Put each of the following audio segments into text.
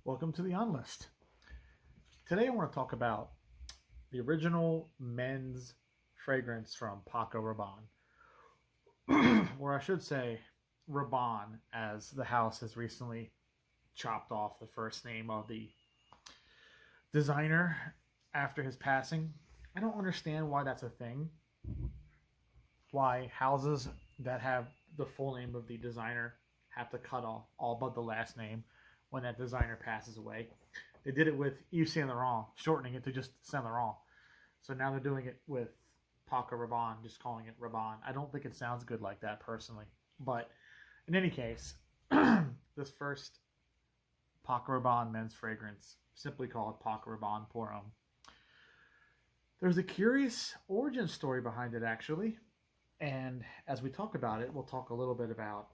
Welcome to the On List. Today I want to talk about the original men's fragrance from Paco Rabanne, or I should say Rabanne, as the house has recently chopped off the first name of the designer after his passing. I don't understand why that's a thing. Why houses that have the full name of the designer have to cut off all but the last name when that designer passes away. They did it with Yves Saint Laurent, shortening it to just Saint Laurent. So now they're doing it with Paco Rabanne, just calling it Rabanne. I don't think it sounds good like that personally. But in any case, this first Paco Rabanne men's fragrance, simply called Paco Rabanne Pour Homme. There's a curious origin story behind it, actually. And as we talk about it, we'll talk a little bit about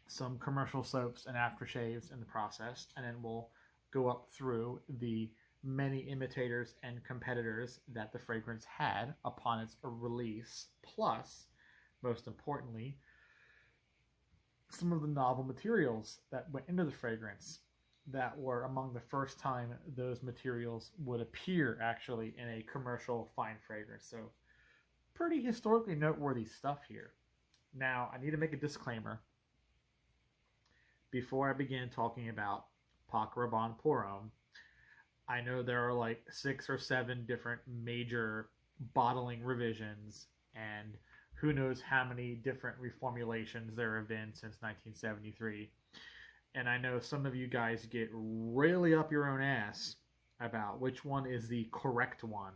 some commercial soaps and aftershaves in the process, and then we'll go up through the many imitators and competitors that the fragrance had upon its release, plus, most importantly, some of the novel materials that went into the fragrance that were among the first time those materials would appear actually in a commercial fine fragrance. So pretty historically noteworthy stuff here. Now, I need to make a disclaimer before I begin talking about Paco Rabanne Pour Homme. I know there are like 6 or 7 different major bottling revisions, and who knows how many different reformulations there have been since 1973. And I know some of you guys get really up your own ass about which one is the correct one,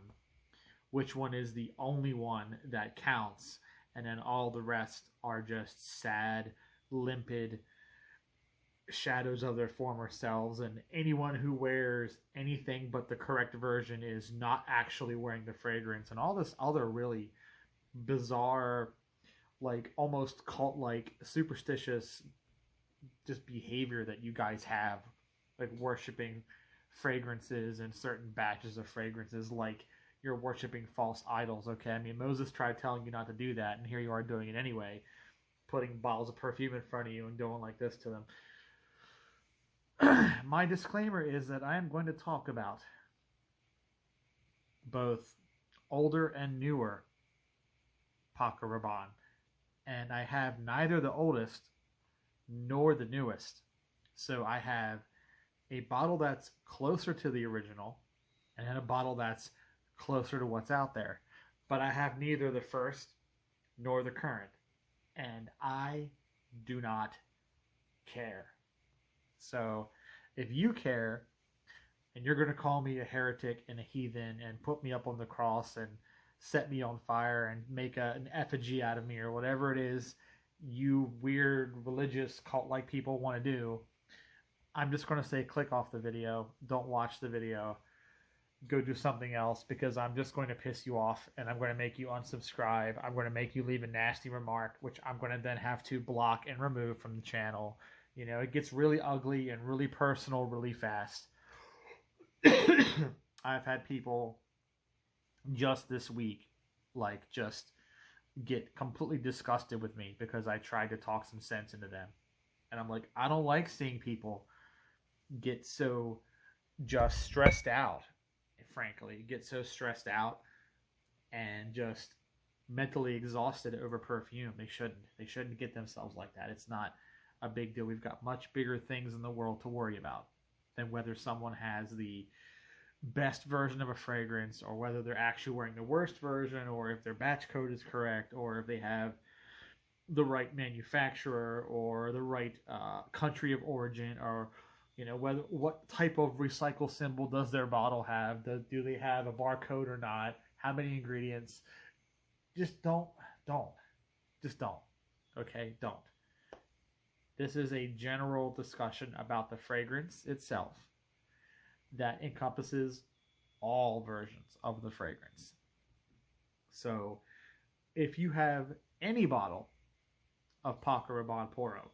which one is the only one that counts, and then all the rest are just sad, limpid shadows of their former selves, and anyone who wears anything but the correct version is not actually wearing the fragrance, and all this other really bizarre, like almost cult-like, superstitious just behavior that you guys have, like worshiping fragrances and certain batches of fragrances like you're worshiping false idols. Okay, I mean, Moses tried telling you not to do that, and here you are doing it anyway, putting bottles of perfume in front of you and going like this to them. My disclaimer is that I am going to talk about both older and newer Paco Rabanne, and I have neither the oldest nor the newest. So I have a bottle that's closer to the original and then a bottle that's closer to what's out there. But I have neither the first nor the current, and I do not care. So if you care and you're going to call me a heretic and a heathen and put me up on the cross and set me on fire and make an effigy out of me or whatever it is you weird religious cult-like people want to do, I'm just going to say click off the video. Don't watch the video. Go do something else, because I'm just going to piss you off and I'm going to make you unsubscribe. I'm going to make you leave a nasty remark, which I'm going to then have to block and remove from the channel. You know, it gets really ugly and really personal really fast. I've had people just this week, like, just get completely disgusted with me because I tried to talk some sense into them. And I'm like, I don't like seeing people get so just stressed out, frankly, get so stressed out and just mentally exhausted over perfume. They shouldn't get themselves like that. It's not a big deal. We've got much bigger things in the world to worry about than whether someone has the best version of a fragrance, or whether they're actually wearing the worst version, or if their batch code is correct, or if they have the right manufacturer or the right country of origin, or whether what type of recycle symbol does their bottle have, do they have a barcode or not, how many ingredients. Just don't. Okay, don't. This is a general discussion about the fragrance itself that encompasses all versions of the fragrance. So if you have any bottle of Paco Rabanne Pour Homme,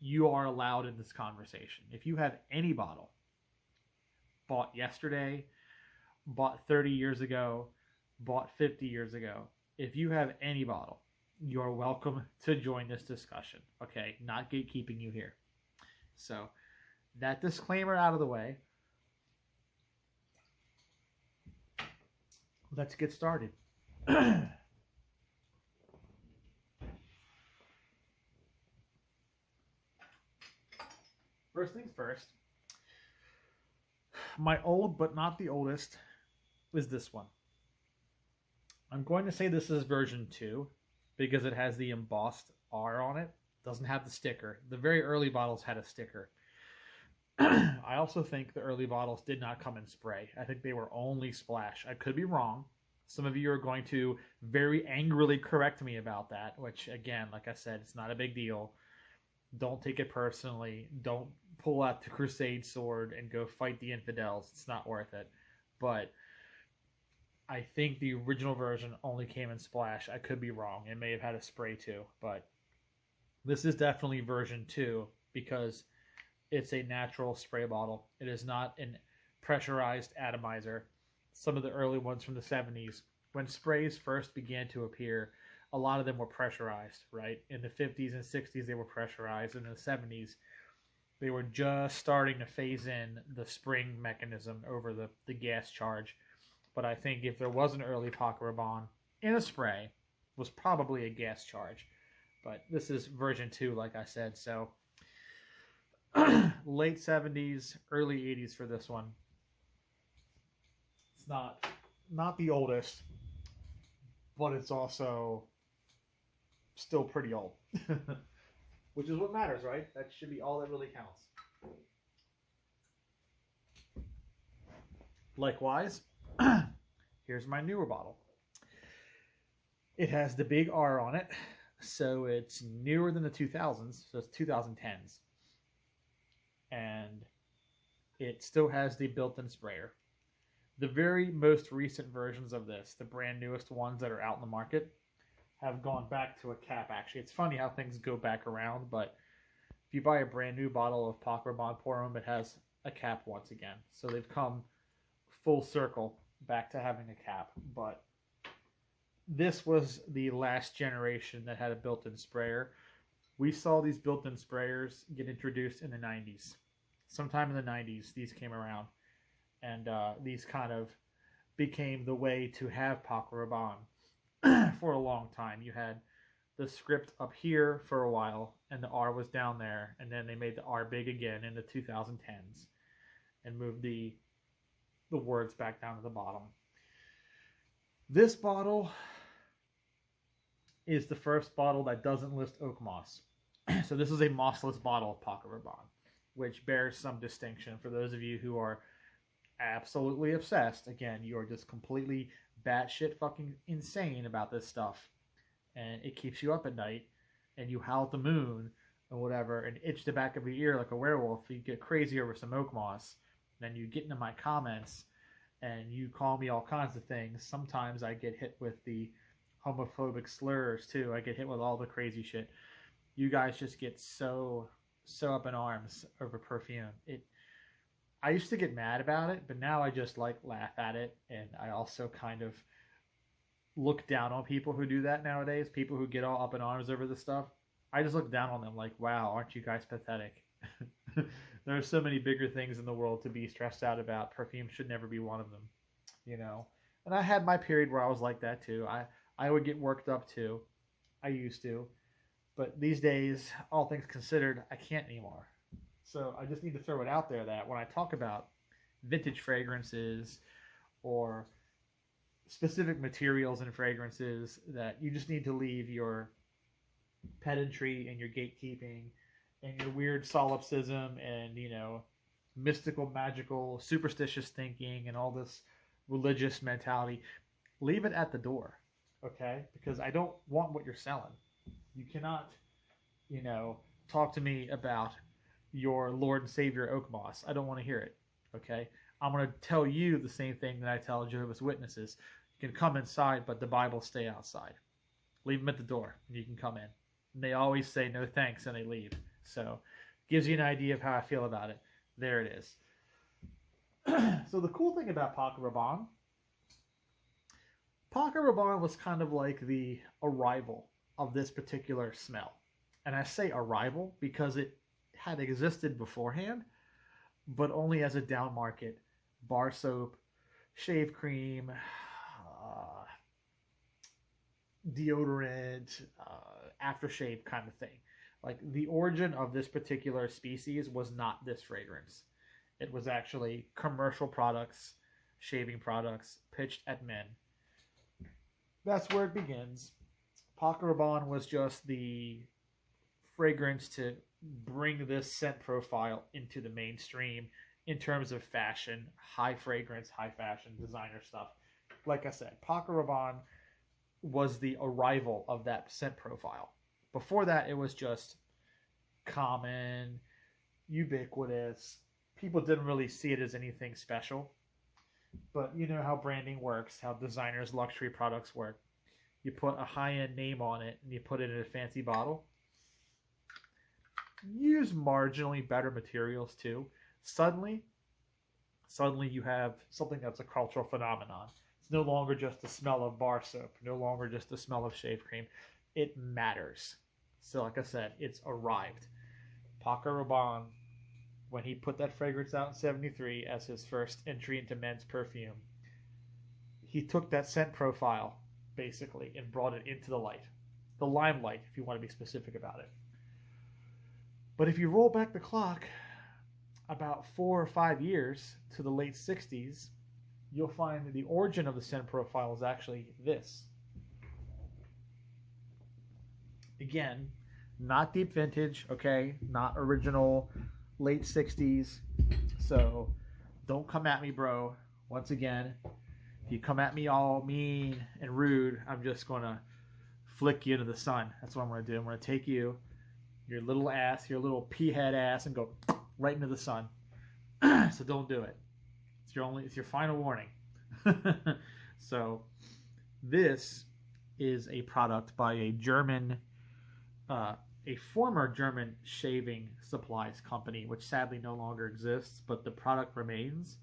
you are allowed in this conversation. If you have any bottle, bought yesterday, bought 30 years ago, bought 50 years ago, if you have any bottle, you're welcome to join this discussion. Okay, not gatekeeping you here. So that disclaimer out of the way, let's get started. First things first, my old but not the oldest is this one. I'm going to say this is version 2 because it has the embossed R on it. Doesn't have the sticker. The very early bottles had a sticker. I also think the early bottles did not come in spray. I think they were only splash. I could be wrong. Some of you are going to very angrily correct me about that, which, again, like I said, it's not a big deal. Don't take it personally. Don't pull out the crusade sword and go fight the infidels. It's not worth it. But I think the original version only came in splash. I could be wrong. It may have had a spray too, but this is definitely version 2 because it's a natural spray bottle. It is not a pressurized atomizer. Some of the early ones from the 70s, when sprays first began to appear, a lot of them were pressurized, right? In the 50s and 60s, they were pressurized. In the 70s, they were just starting to phase in the spring mechanism over the gas charge. But I think if there was an early Paco Rabanne in a spray, it was probably a gas charge. But this is version 2, like I said. So late 70s, early 80s for this one. It's not the oldest, but it's also still pretty old. Which is what matters, right? That should be all that really counts. Likewise, here's my newer bottle. It has the big R on it, so it's newer than the 2000s, so it's 2010s. And it still has the built-in sprayer. The very most recent versions of this, the brand newest ones that are out in the market, have gone back to a cap, actually. It's funny how things go back around, but if you buy a brand new bottle of Paco Rabanne Pour Homme, it has a cap once again. So they've come full circle back to having a cap. But this was the last generation that had a built-in sprayer. We saw these built-in sprayers get introduced in the 90s. Sometime in the 90s, these came around. And these kind of became the way to have Paco Rabanne for a long time. You had the script up here for a while, and the R was down there, and then they made the R big again in the 2010s and moved the words back down to the bottom. This bottle is the first bottle that doesn't list oak moss. So this is a mossless bottle of Paco Rabanne, which bears some distinction for those of you who are absolutely obsessed. Again, you are just completely batshit fucking insane about this stuff, and it keeps you up at night, and you howl at the moon or whatever, and itch the back of your ear like a werewolf. You get crazy over some oak moss, then you get into my comments, and you call me all kinds of things. Sometimes I get hit with the homophobic slurs too. I get hit with all the crazy shit. You guys just get so up in arms over perfume. I used to get mad about it, but now I just laugh at it, and I also kind of look down on people who do that nowadays. People who get all up in arms over this stuff. I just look down on them like, wow, aren't you guys pathetic? There are so many bigger things in the world to be stressed out about. Perfume should never be one of them, you know. And I had my period where I was like that too. I would get worked up too. I used to. But these days, all things considered, I can't anymore. So I just need to throw it out there that when I talk about vintage fragrances or specific materials and fragrances, that you just need to leave your pedantry and your gatekeeping and your weird solipsism and, you know, mystical, magical, superstitious thinking and all this religious mentality. Leave it at the door, okay? Because I don't want what you're selling. You cannot, you know, talk to me about your Lord and Savior oak moss. I don't want to hear it, okay? I'm going to tell you the same thing that I tell Jehovah's Witnesses. You can come inside, but the Bible stay outside. Leave them at the door, and you can come in. And they always say no thanks, and they leave. So, gives you an idea of how I feel about it. There it is. So the cool thing about Paco Rabanne was kind of like the arrival of this particular smell. And I say arrival because it had existed beforehand, but only as a down market. Bar soap, shave cream, deodorant, aftershave kind of thing. Like the origin of this particular species was not this fragrance. It was actually commercial products, shaving products pitched at men. That's where it begins. Paco Rabanne was just the fragrance to bring this scent profile into the mainstream in terms of fashion, high fragrance, high fashion, designer stuff. Like I said, Paco Rabanne was the arrival of that scent profile. Before that, it was just common, ubiquitous. People didn't really see it as anything special. But you know how branding works, how designers' luxury products work. You put a high-end name on it and you put it in a fancy bottle. Use marginally better materials too. Suddenly you have something that's a cultural phenomenon. It's no longer just the smell of bar soap, no longer just the smell of shave cream. It matters. So like I said, it's arrived. Paco Rabanne, when he put that fragrance out in 73 as his first entry into men's perfume, he took that scent profile, basically, and brought it into the light. The limelight, if you want to be specific about it. But if you roll back the clock about 4 or 5 years to the late 60s, you'll find that the origin of the scent profile is actually this. Again, not deep vintage, okay? Not original late 60s. So don't come at me, bro. Once again, if you come at me all mean and rude, I'm just going to flick you into the sun. That's what I'm going to do. I'm going to take you, your little ass, your little pea head ass, and go right into the sun. So don't do it. It's your final warning. So this is a product by a German, a former German shaving supplies company, which sadly no longer exists, but the product remains.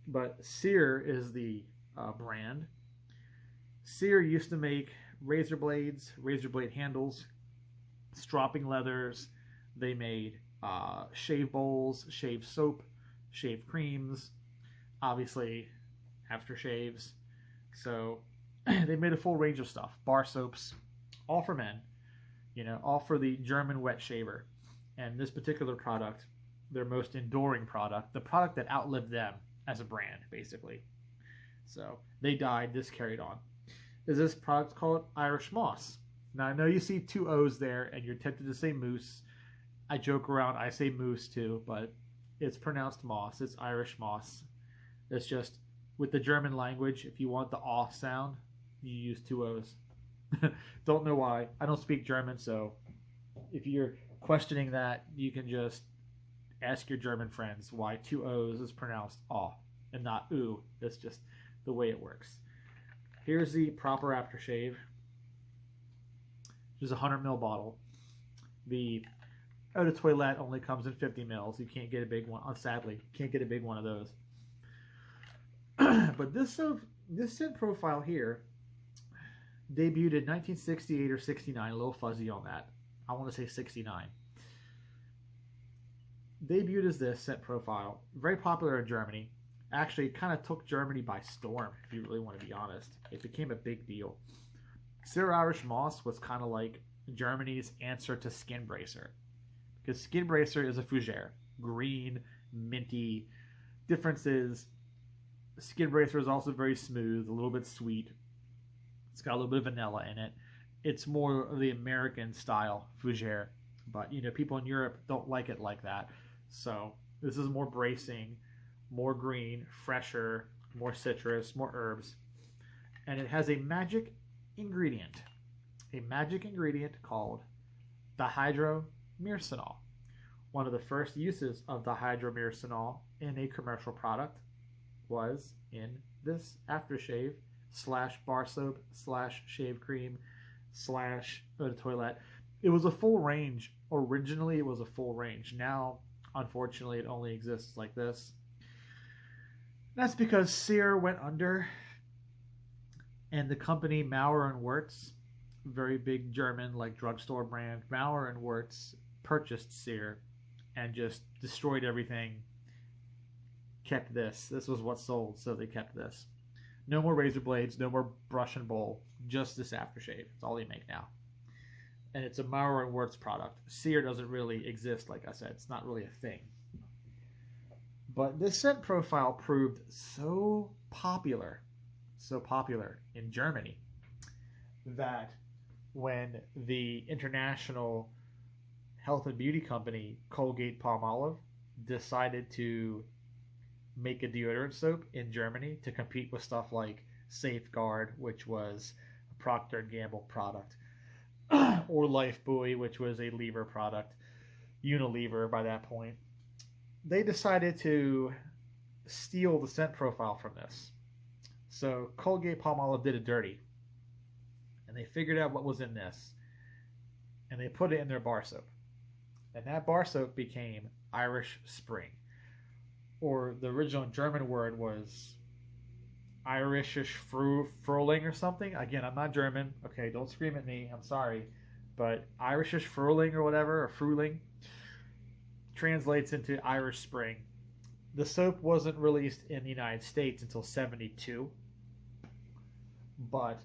But Sear is the brand. Sear used to make razor blades, razor blade handles, stropping leathers. They made shave bowls, shave soap, shave creams, obviously aftershaves. So they made a full range of stuff. Bar soaps, all for men, all for the German wet shaver. And this particular product, their most enduring product, the product that outlived them as a brand, basically. So they died, this carried on. Is this product called Irish Moss? Now I know you see 2 O's there and you're tempted to say moose. I joke around, I say moose too, but it's pronounced moss. It's Irish moss. It's just, with the German language, if you want the aw sound, you use 2 O's. Don't know why. I don't speak German, so if you're questioning that, you can just ask your German friends why 2 O's is pronounced aw and not oo. That's just the way it works. Here's the proper aftershave. There's a 100 ml bottle. The eau de toilette only comes in 50 mils. You can't get a big one. Sadly, can't get a big one of those. But this scent profile here debuted in 1968 or 69. A little fuzzy on that. I want to say 69. Debuted as this scent profile. Very popular in Germany. Actually, it kind of took Germany by storm, if you really want to be honest. It became a big deal. Sear Irish Moss was kind of like Germany's answer to Skin Bracer. Because Skin Bracer is a fougère. Green, minty. Difference is, Skin Bracer is also very smooth, a little bit sweet. It's got a little bit of vanilla in it. It's more of the American style fougère. But, people in Europe don't like it like that. So, this is more bracing, more green, fresher, more citrus, more herbs. And it has a magic ingredient. A magic ingredient called dihydromyrcenol. One of the first uses of dihydromyrcenol in a commercial product was in this aftershave / bar soap / shave cream / eau de toilette. It was a full range. Originally, it was a full range. Now, unfortunately, it only exists like this. That's because Sear went under, and the company Maurer and Wirtz, very big German drugstore brand, Maurer and Wirtz purchased Sear and just destroyed everything. kept this. This was what sold, so they kept this. No more razor blades, no more brush and bowl, just this aftershave. It's all they make now. And it's a Maurer & Wertz product. Sear doesn't really exist, like I said. It's not really a thing. But this scent profile proved so popular in Germany, that when the international health and beauty company Colgate-Palmolive decided to make a deodorant soap in Germany to compete with stuff like Safeguard, which was a Procter & Gamble product, or Lifebuoy, which was a Lever product, Unilever by that point, they decided to steal the scent profile from this. So Colgate-Palmolive did it dirty, and they figured out what was in this, and they put it in their bar soap. And that bar soap became Irish Spring, or the original German word was Irishish Frühling or something. Again, I'm not German. Okay, don't scream at me. I'm sorry. But Irishish Frühling or whatever, or Frühling, translates into Irish Spring. The soap wasn't released in the United States until 1972. But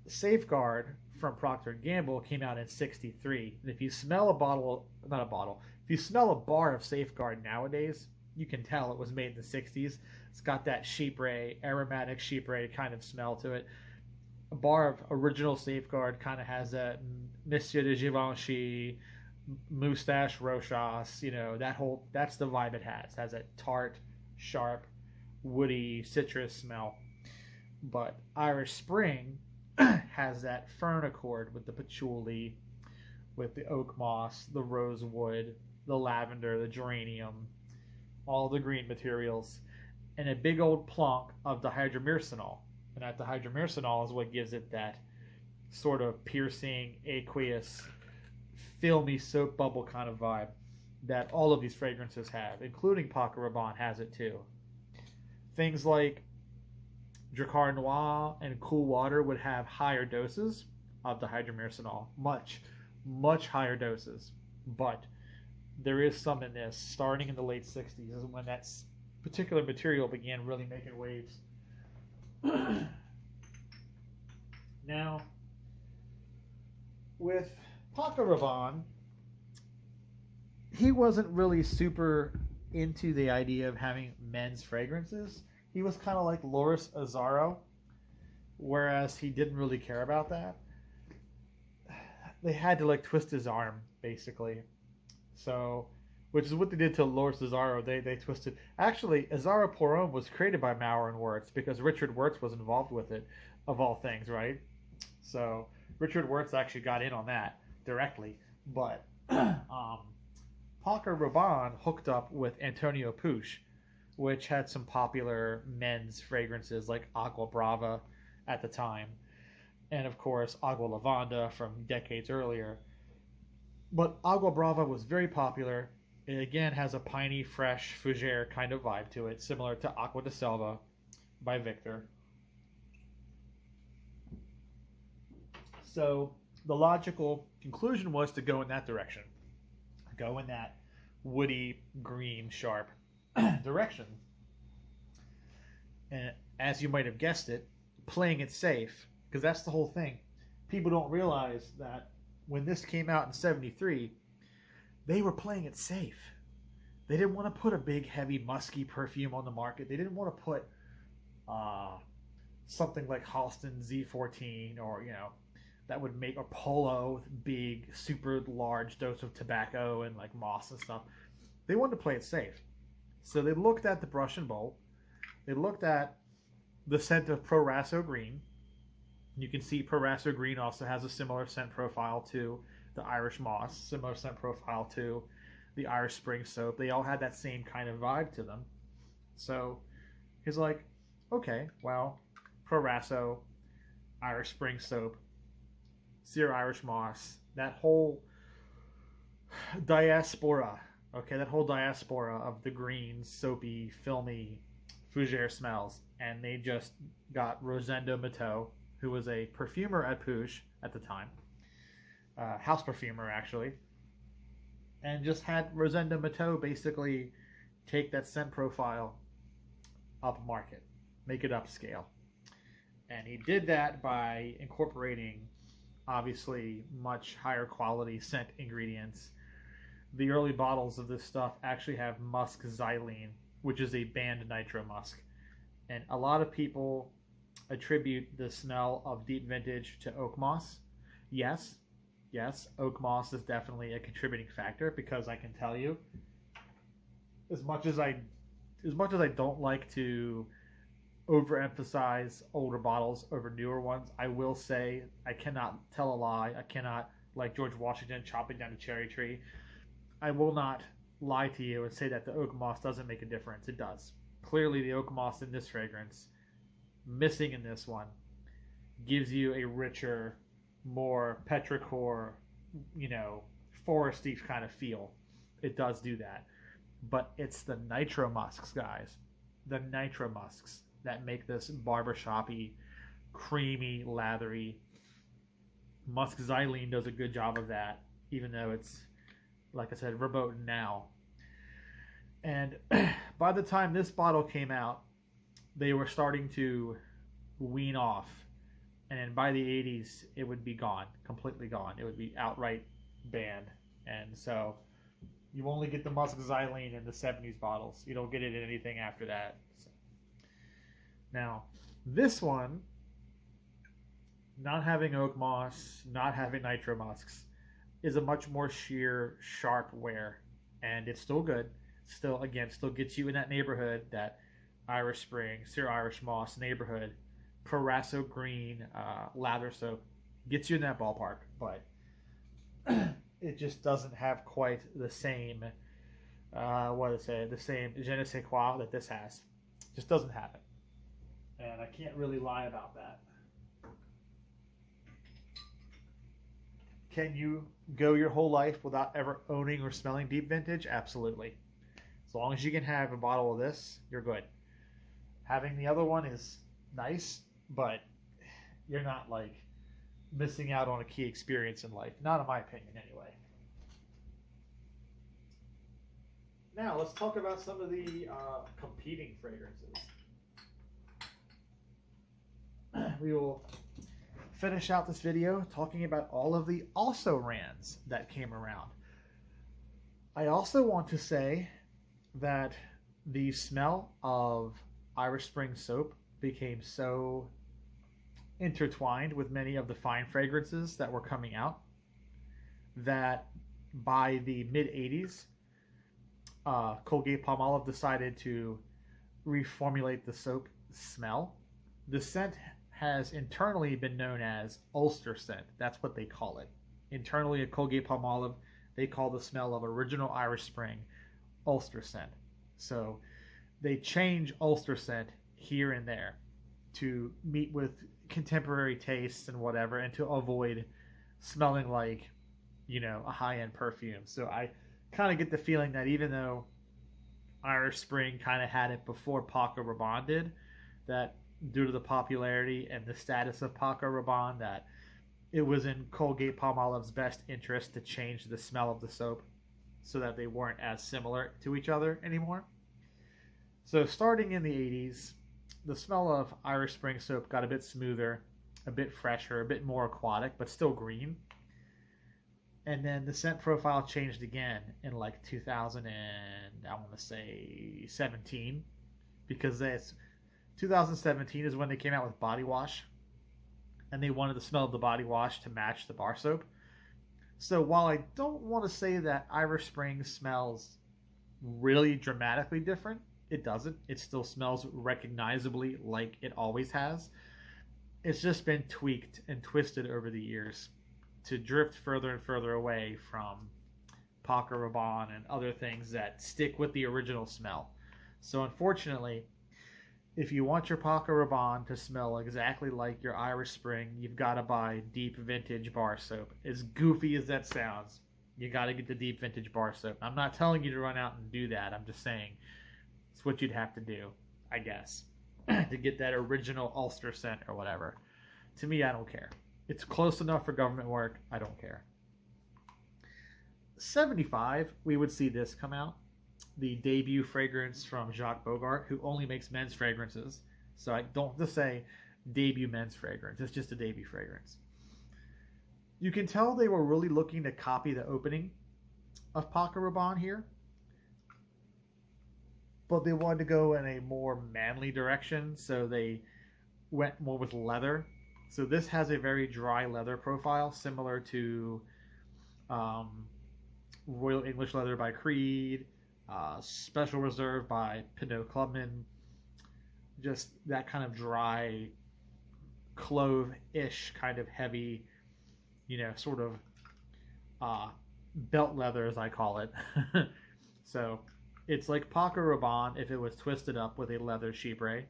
Safeguard from Procter & Gamble came out in 1963. And if you smell if you smell a bar of Safeguard nowadays, you can tell it was made in the 60s. It's got that chypre, aromatic chypre kind of smell to it. A bar of original Safeguard kind of has that Monsieur de Givenchy, Moustache Rochas, that's the vibe it has. It has that tart, sharp, woody, citrus smell. But Irish Spring has that fern accord with the patchouli, with the oak moss, the rosewood, the lavender, the geranium, all the green materials, and a big old plunk of dihydromercenol. And that dihydromercenol is what gives it that sort of piercing, aqueous, filmy soap bubble kind of vibe that all of these fragrances have, including Paco Rabanne has it too. Things like Dracar Noir and Cool Water would have higher doses of dihydromercenol, much higher doses. But there is some in this, starting in the late 60s, is when that particular material began really making waves. Now, with Paco Rabanne, he wasn't really super into the idea of having men's fragrances. He was kind of like Loris Azzaro, whereas he didn't really care about that. They had to twist his arm, basically. So, which is what they did to Loris Azzaro. They twisted. Actually, Azzaro Pour Homme was created by Maurer & Wertz because Richard Wertz was involved with it, of all things, right? So Richard Wertz actually got in on that directly. But Paco Rabanne hooked up with Antonio Puig, which had some popular men's fragrances like Agua Brava at the time, and of course Agua Lavanda from decades earlier. But Agua Brava was very popular. It again has a piney, fresh, fougère kind of vibe to it, similar to Aqua de Selva by Victor. So the logical conclusion was to go in that direction. Go in that woody, green, sharp direction. And as you might have guessed it, playing it safe, because that's the whole thing. People don't realize that when this came out in 1973, they were playing it safe. They didn't want to put a big, heavy, musky perfume on the market. They didn't want to put something like Halston Z14 or, that would make a Polo with big, super large dose of tobacco and moss and stuff. They wanted to play it safe. So they looked at the brush and bowl. They looked at the scent of Proraso Green. You can see Proraso Green also has a similar scent profile to the Irish Moss, similar scent profile to the Irish Spring soap. They all had that same kind of vibe to them. So he's like, okay, well, Proraso, Irish Spring soap, Sear Irish Moss, that whole diaspora, of the green, soapy, filmy, fougère smells. And they just got Rosendo Mateau, who was a perfumer at Puig at the time, house perfumer actually, and just had Rosendo Mateau basically take that scent profile upmarket, make it upscale. And he did that by incorporating obviously much higher quality scent ingredients. The early bottles of this stuff actually have musk xylene, which is a banned nitro musk. And a lot of people attribute the smell of deep vintage to oak moss. Yes, oak moss is definitely a contributing factor, because I can tell you, as much as I don't like to overemphasize older bottles over newer ones, I will say I cannot tell a lie. I cannot, like George Washington chopping down a cherry tree, I will not lie to you and say that the oak moss doesn't make a difference. It does. Clearly, the oak moss in this fragrance, missing in this one, gives you a richer, more petrichor, foresty kind of feel. It does do that. But it's the nitro musks, guys. The nitro musks that make this barbershoppy, creamy, lathery. Musk xylene does a good job of that, even though it's, like I said, verboten now. And by the time this bottle came out, they were starting to wean off. And then by the 80s, it would be gone, completely gone. It would be outright banned. And so you only get the musk xylene in the 70s bottles. You don't get it in anything after that. So. Now, this one, not having oak moss, not having nitro musks, is a much more sheer, sharp wear. And it's still good. Still gets you in that neighborhood, that Irish Spring, Sir Irish Moss neighborhood. Proraso Green, lather soap, gets you in that ballpark. But it just doesn't have quite the same, the same je ne sais quoi that this has. Just doesn't have it. And I can't really lie about that. Can you go your whole life without ever owning or smelling deep vintage? Absolutely. As long as you can have a bottle of this, you're good. Having the other one is nice, but you're not like missing out on a key experience in life. Not in my opinion, anyway. Now, let's talk about some of the competing fragrances. We will finish out this video talking about all of the also-rans that came around. I also want to say that the smell of Irish Spring soap became so intertwined with many of the fine fragrances that were coming out that by the mid-80s, Colgate-Palmolive decided to reformulate the soap smell. The scent has internally been known as Ulster scent. That's what they call it. Internally at Colgate-Palmolive, they call the smell of original Irish Spring Ulster scent. So they change Ulster scent here and there to meet with contemporary tastes and whatever, and to avoid smelling like, a high-end perfume. So I kind of get the feeling that even though Irish Spring kind of had it before Paco Rabanne did, that due to the popularity and the status of Paco Rabanne, that it was in Colgate-Palmolive's best interest to change the smell of the soap so that they weren't as similar to each other anymore. So starting in the 80s, the smell of Irish Spring soap got a bit smoother, a bit fresher, a bit more aquatic, but still green. And then the scent profile changed again in like 2017, because 2017 is when they came out with body wash, and they wanted the smell of the body wash to match the bar soap. So while I don't want to say that Irish Spring smells really dramatically different, it doesn't. It still smells recognizably like it always has. It's just been tweaked and twisted over the years to drift further and further away from Paco Rabanne and other things that stick with the original smell. So unfortunately, if you want your Paco Rabanne to smell exactly like your Irish Spring, you've got to buy deep vintage bar soap. As goofy as that sounds, you got to get the deep vintage bar soap. I'm not telling you to run out and do that. I'm just saying it's what you'd have to do, I guess, to get that original Ulster scent or whatever. To me, I don't care. It's close enough for government work. I don't care. 75, we would see this come out. the debut fragrance from Jacques Bogart, who only makes men's fragrances. So I don't just say debut men's fragrance. It's just a debut fragrance. You can tell they were really looking to copy the opening of Paco Rabanne here, but they wanted to go in a more manly direction, so they went more with leather. So this has a very dry leather profile, similar to Royal English Leather by Creed, Special Reserve by Pinot Clubman. Just that kind of dry, clove-ish kind of heavy, sort of belt leather, as I call it. So it's like Paco Rabanne if it was twisted up with a leather chypre.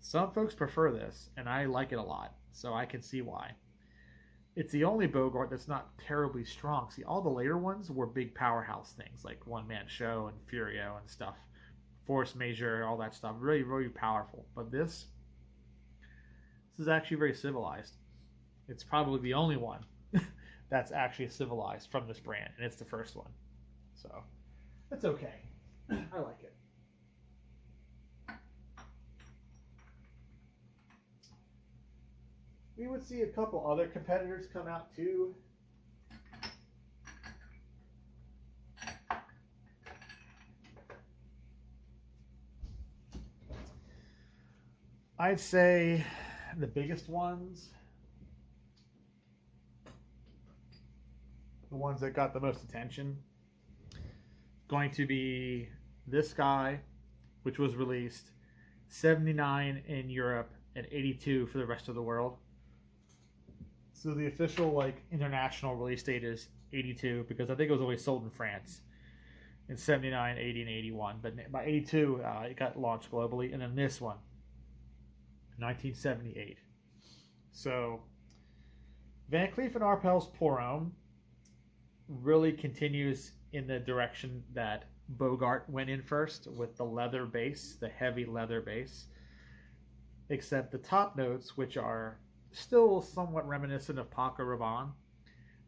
Some folks prefer this, and I like it a lot, so I can see why. It's the only Bogart that's not terribly strong. See, all the later ones were big powerhouse things, like One Man Show and Furio and stuff. Force Majeure, all that stuff. Really, really powerful. But this is actually very civilized. It's probably the only one that's actually civilized from this brand, and it's the first one. So, that's okay. I like it. We would see a couple other competitors come out too. I'd say the biggest ones, the ones that got the most attention, going to be this guy, which was released 79 in Europe and 82 for the rest of the world. So the official international release date is 82, because I think it was always sold in France in 79, 80, and 81. But by 82, it got launched globally. And then this one, 1978. So Van Cleef & Arpels Pour Homme really continues in the direction that Bogart went in first, with the leather base, the heavy leather base. Except the top notes, which are still somewhat reminiscent of Paco Rabanne.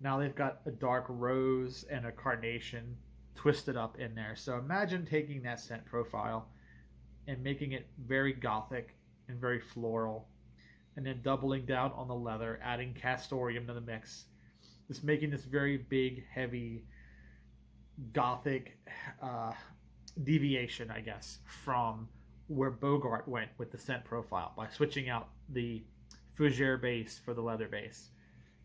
Now they've got a dark rose and a carnation twisted up in there. So imagine taking that scent profile and making it very gothic and very floral, and then doubling down on the leather, adding castoreum to the mix, just making this very big, heavy, gothic deviation, I guess, from where Bogart went with the scent profile by switching out the fougère base for the leather base.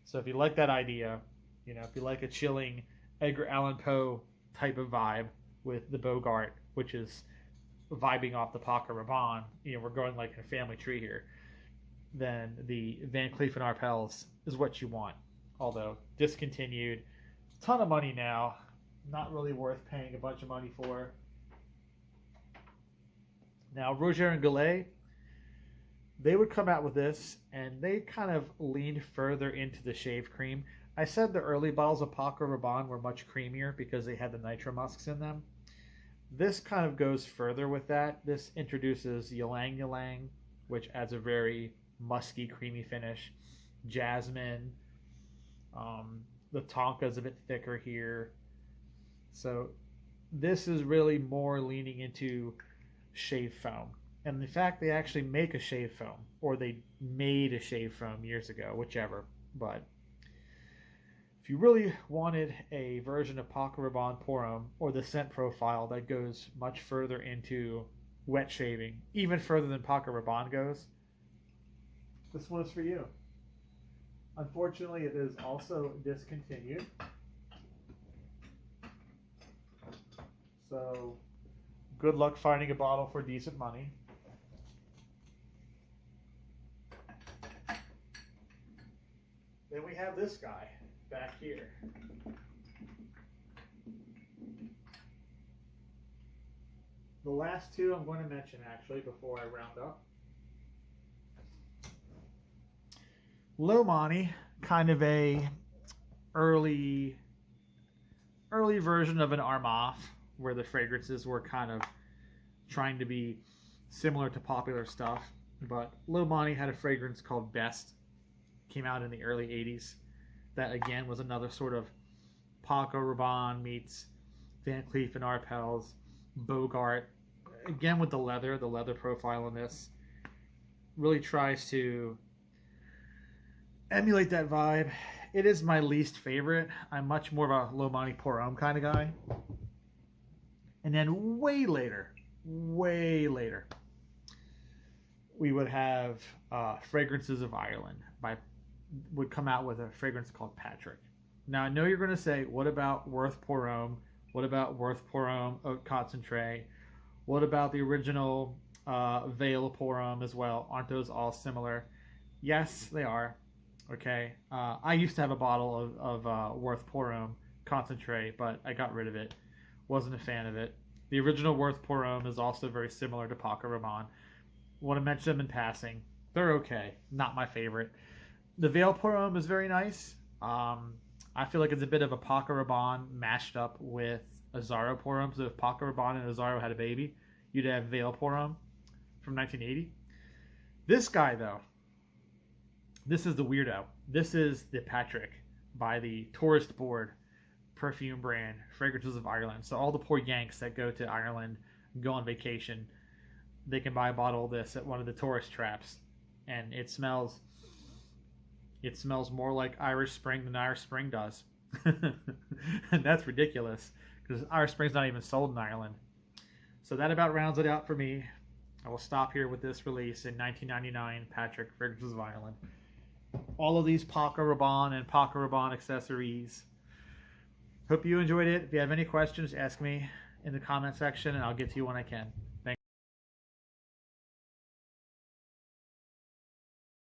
So if you like that idea, if you like a chilling Edgar Allan Poe type of vibe with the Bogart, which is vibing off the Paco Rabanne, we're going like a family tree here, then the Van Cleef & Arpels is what you want. Although discontinued, ton of money now, not really worth paying a bunch of money for. Now Roger and Goulet, they would come out with this, and they kind of leaned further into the shave cream. I said the early bottles of Paco Rabanne were much creamier because they had the nitro musks in them. This kind of goes further with that. This introduces ylang ylang, which adds a very musky, creamy finish. Jasmine. The tonka is a bit thicker here. So this is really more leaning into shave foam. And in fact, they actually make a shave foam, or they made a shave foam years ago, whichever. But if you really wanted a version of Paco Rabanne Pour Homme, or the scent profile that goes much further into wet shaving, even further than Paco Rabanne goes, this one is for you. Unfortunately, it is also discontinued. So good luck finding a bottle for decent money. Then we have this guy back here. The last two I'm going to mention actually before I round up. Lomani, kind of a early version of an Armaf, where the fragrances were kind of trying to be similar to popular stuff. But Lomani had a fragrance called Best, came out in the early 80s. That again was another sort of Paco Rabanne meets Van Cleef and Arpels, Bogart. Again with the leather profile on this really tries to emulate that vibe. It is my least favorite. I'm much more of a Lomani Pour Homme kind of guy. And then way later, we would have Fragrances of Ireland would come out with a fragrance called Patrick. Now I know you're going to say, what about Worth Pour Homme? What about Worth Pour Homme Oat Concentrate? What about the original Veil Pour Homme as well? Aren't those all similar? Yes, they are. Okay. I used to have a bottle of Worth Pour Homme Concentrate, but I got rid of it. Wasn't a fan of it. The original Worth Pour Homme is also very similar to Paco Rabanne. Want to mention them in passing. They're okay. Not my favorite. The Veil Pour Homme is very nice. I feel like it's a bit of a Paco Rabanne mashed up with Azzaro Pour Homme. So if Paco Rabanne and Azzaro had a baby, you'd have Veil Pour Homme from 1980. This guy, though, this is the weirdo. This is the Patrick by the Tourist Board perfume brand, Fragrances of Ireland. So all the poor Yanks that go to Ireland, go on vacation, they can buy a bottle of this at one of the tourist traps, and it smells more like Irish Spring than Irish Spring does. And that's ridiculous, because Irish Spring's not even sold in Ireland. So that about rounds it out for me. I will stop here with this release in 1999, Patrick, Fragrances of Ireland. All of these Paco Rabanne and Paco Rabanne accessories. Hope you enjoyed it. If you have any questions, ask me in the comment section, and I'll get to you when I can.